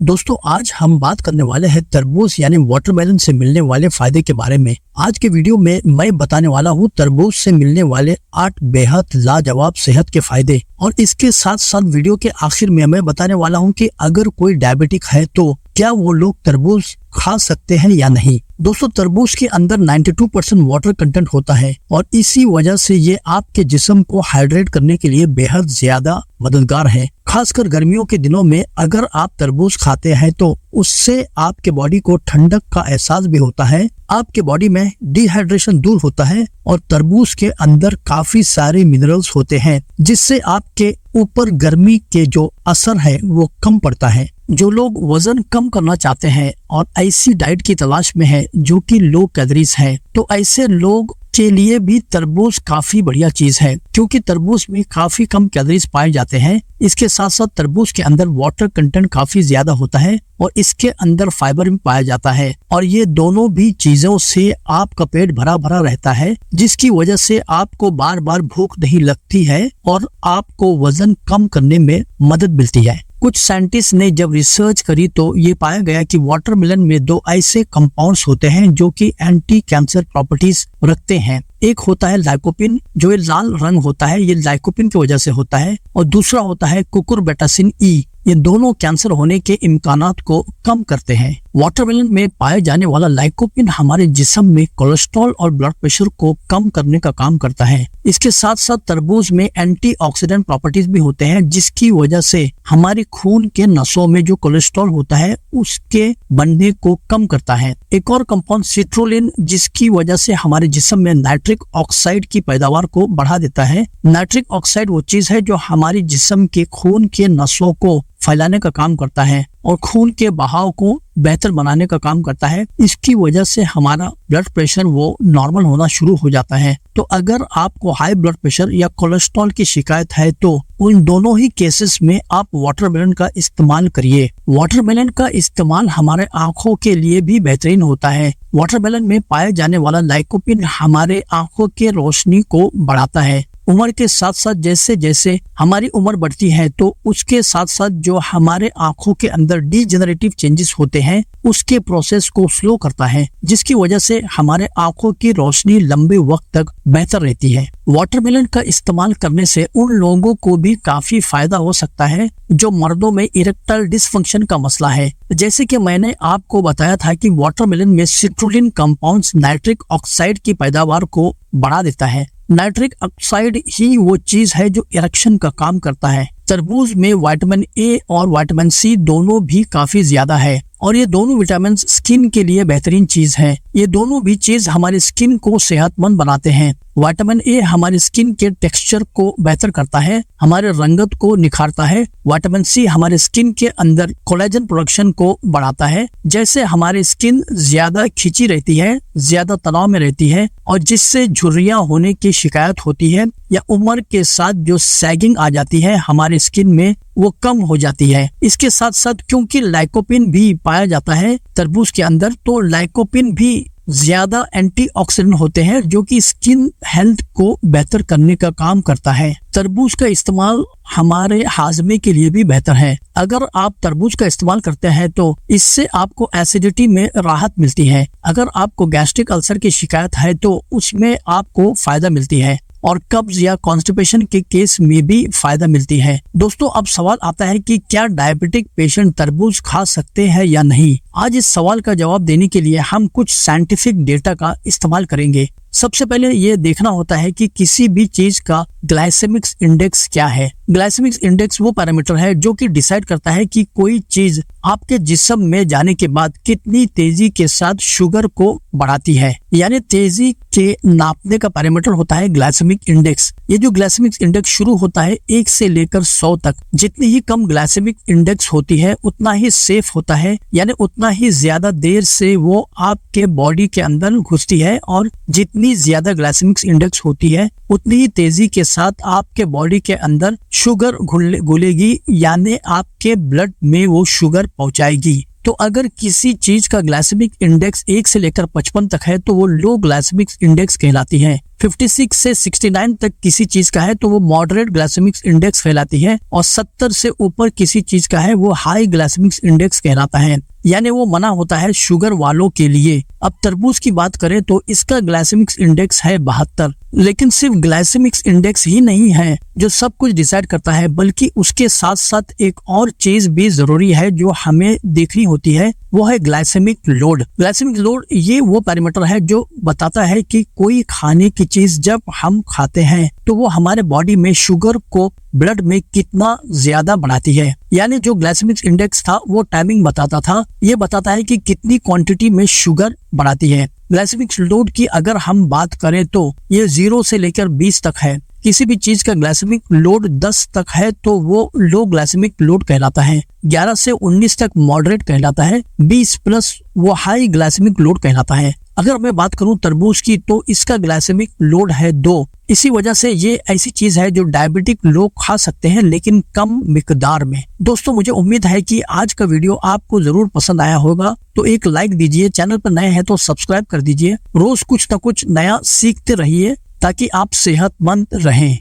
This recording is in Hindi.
दोस्तों आज हम बात करने वाले हैं तरबूज यानी वाटरमेलन से मिलने वाले फायदे के बारे में। आज के वीडियो में मैं बताने वाला हूँ तरबूज से मिलने वाले 8 बेहद लाजवाब सेहत के फायदे, और इसके साथ साथ वीडियो के आखिर में मैं बताने वाला हूँ कि अगर कोई डायबिटिक है तो क्या वो लोग तरबूज खा सकते हैं या नहीं। दोस्तों तरबूज के अंदर 92% वाटर कंटेंट होता है और इसी वजह से ये आपके जिस्म को हाइड्रेट करने के लिए बेहद ज्यादा मददगार है। खासकर गर्मियों के दिनों में अगर आप तरबूज खाते हैं तो उससे आपके बॉडी को ठंडक का एहसास भी होता है, आपके बॉडी में डिहाइड्रेशन दूर होता है और तरबूज के अंदर काफी सारे मिनरल्स होते हैं जिससे आपके ऊपर गर्मी के जो असर है वो कम पड़ता है। जो लोग वजन कम करना चाहते हैं और ऐसी डाइट की तलाश में है जो कि लो कैलोरीज है, तो ऐसे लोग के लिए भी तरबूज काफी बढ़िया चीज है क्योंकि तरबूज में काफी कम कैलोरीज पाए जाते हैं। इसके साथ साथ तरबूज के अंदर वाटर कंटेंट काफी ज्यादा होता है और इसके अंदर फाइबर भी पाया जाता है, और ये दोनों भी चीजों से आपका पेट भरा भरा रहता है जिसकी वजह से आपको बार बार भूख नहीं लगती है और आपको वजन कम करने में मदद मिलती है। कुछ साइंटिस्ट ने जब रिसर्च करी तो ये पाया गया कि वाटरमेलन में 2 ऐसे कंपाउंड्स होते हैं जो कि एंटी कैंसर प्रॉपर्टीज रखते हैं। एक होता है लाइकोपिन, जो ये लाल रंग होता है ये लाइकोपिन की वजह से होता है, और दूसरा होता है कुकुरबिटेसिन ई। ये दोनों कैंसर होने के इम्कानात को कम करते हैं। वाटरमेलन में पाए जाने वाला लाइकोपिन हमारे जिस्म में कोलेस्ट्रॉल और ब्लड प्रेशर को कम करने का काम करता है। इसके साथ साथ तरबूज में एंटीऑक्सीडेंट प्रॉपर्टीज भी होते हैं जिसकी वजह से हमारे खून के नसों में जो कोलेस्ट्रॉल होता है उसके बनने को कम करता है। एक और कंपाउंड सिट्रुलिन, जिसकी वजह से हमारे जिस्म में नाइट्रिक ऑक्साइड की पैदावार को बढ़ा देता है। नाइट्रिक ऑक्साइड वो चीज है जो हमारे जिस्म के खून के नसों को फैलाने का काम करता है और खून के बहाव को बेहतर बनाने का काम करता है। इसकी वजह से हमारा ब्लड प्रेशर वो नॉर्मल होना शुरू हो जाता है। तो अगर आपको हाई ब्लड प्रेशर या कोलेस्ट्रॉल की शिकायत है तो उन दोनों ही केसेस में आप वाटरमेलन का इस्तेमाल करिए। वाटरमेलन का इस्तेमाल हमारे आंखों के लिए भी बेहतरीन होता है। वाटरमेलन में पाए जाने वाला लाइकोपिन हमारे आंखों के रोशनी को बढ़ाता है। उम्र के साथ साथ जैसे जैसे हमारी उम्र बढ़ती है तो उसके साथ साथ जो हमारे आंखों के अंदर डिजेनरेटिव चेंजेस होते हैं उसके प्रोसेस को स्लो करता है, जिसकी वजह से हमारे आंखों की रोशनी लंबे वक्त तक बेहतर रहती है। वाटरमेलन का इस्तेमाल करने से उन लोगों को भी काफी फायदा हो सकता है जो मर्दों में इरेक्टाइल डिसफंक्शन का मसला है। जैसे कि मैंने आपको बताया था कि वाटरमेलन में सिट्रुलिन कंपाउंड्स नाइट्रिक ऑक्साइड की पैदावार को बढ़ा देता है। नाइट्रिक ऑक्साइड ही वो चीज है जो इरेक्शन का काम करता है। तरबूज में विटामिन ए और विटामिन सी दोनों भी काफी ज्यादा है और ये दोनों विटामिन स्किन के लिए बेहतरीन चीज है। ये दोनों भी चीज हमारी स्किन को सेहतमंद बनाते हैं। विटामिन ए हमारी स्किन के टेक्सचर को बेहतर करता है, हमारे रंगत को निखारता है। विटामिन सी हमारे स्किन के अंदर कोलेजन प्रोडक्शन को बढ़ाता है। जैसे हमारी स्किन ज्यादा खिंची रहती है, ज्यादा तनाव में रहती है और जिससे झुर्रियां होने की शिकायत होती है या उम्र के साथ जो सैगिंग आ जाती है हमारी स्किन में वो कम हो जाती है। इसके साथ साथ क्योंकि लाइकोपिन भी पाया जाता है तरबूज के अंदर, तो लाइकोपिन भी ज्यादा एंटीऑक्सीडेंट होते हैं जो कि स्किन हेल्थ को बेहतर करने का काम करता है। तरबूज का इस्तेमाल हमारे हाजमे के लिए भी बेहतर है। अगर आप तरबूज का इस्तेमाल करते हैं तो इससे आपको एसिडिटी में राहत मिलती है। अगर आपको गैस्ट्रिक अल्सर की शिकायत है तो उसमें आपको फायदा मिलती है और कब्ज या कॉन्स्टिपेशन के केस में भी फायदा मिलती है। दोस्तों अब सवाल आता है कि क्या डायबिटिक पेशेंट तरबूज खा सकते हैं या नहीं। आज इस सवाल का जवाब देने के लिए हम कुछ साइंटिफिक डेटा का इस्तेमाल करेंगे। सबसे पहले ये देखना होता है कि किसी भी चीज का ग्लाइसेमिक इंडेक्स क्या है। ग्लाइसेमिक इंडेक्स वो पैरामीटर है जो कि डिसाइड करता है कि कोई चीज आपके जिस्म में जाने के बाद कितनी तेजी के साथ शुगर को बढ़ाती है, यानी तेजी के नापने का पैरामीटर होता है ग्लाइसेमिक इंडेक्स। ये जो ग्लाइसेमिक इंडेक्स शुरू होता है 1 से लेकर 100 तक। जितनी ही कम ग्लाइसेमिक इंडेक्स होती है उतना ही सेफ होता है, यानी उतना ही ज्यादा देर से वो आपके बॉडी के अंदर घुसती है, और जितनी ज्यादा ग्लाइसेमिक इंडेक्स होती है उतनी ही तेजी के साथ आपके बॉडी के अंदर शुगर घुलेगी, यानी आपके ब्लड में वो शुगर पहुंचाएगी। तो अगर किसी चीज का ग्लाइसेमिक इंडेक्स 1 से लेकर 55 तक है तो वो लो ग्लाइसेमिक इंडेक्स कहलाती है। 56 से 69 तक किसी चीज का है तो वो मॉडरेट ग्लाइसेमिक इंडेक्स कहलाती है, और 70 से ऊपर किसी चीज का है वो हाई ग्लाइसेमिक इंडेक्स कहलाता है, यानी वो मना होता है शुगर वालों के लिए। अब तरबूज की बात करें तो इसका ग्लाइसेमिक इंडेक्स है 72। लेकिन सिर्फ ग्लाइसेमिक इंडेक्स ही नहीं है जो सब कुछ डिसाइड करता है, बल्कि उसके साथ साथ एक और चीज भी जरूरी है जो हमें देखनी होती है, वो है ग्लाइसेमिक लोड। ग्लाइसेमिक लोड ये वो पैरामीटर है जो बताता है कि कोई खाने की चीज जब हम खाते हैं तो वो हमारे बॉडी में शुगर को ब्लड में कितना ज्यादा बढ़ाती है। यानी जो ग्लाइसेमिक इंडेक्स था वो टाइमिंग बताता था, ये बताता है कि कितनी क्वांटिटी में शुगर बढ़ाती है। ग्लाइसेमिक लोड की अगर हम बात करें तो ये 0 से लेकर 20 तक है। किसी भी चीज का ग्लाइसेमिक लोड 10 तक है तो वो लो ग्लाइसेमिक लोड कहलाता है, 11 से 19 तक मॉडरेट कहलाता है, 20 प्लस वो हाई ग्लाइसेमिक लोड कहलाता है। अगर मैं बात करूं तरबूज की तो इसका ग्लाइसेमिक लोड है 2। इसी वजह से ये ऐसी चीज है जो डायबिटिक लोग खा सकते हैं, लेकिन कम मिकदार में। दोस्तों मुझे उम्मीद है कि आज का वीडियो आपको जरूर पसंद आया होगा, तो एक लाइक दीजिए, चैनल पर नए हैं तो सब्सक्राइब कर दीजिए। रोज कुछ न कुछ नया सीखते रहिए ताकि आप सेहतमंद रहें।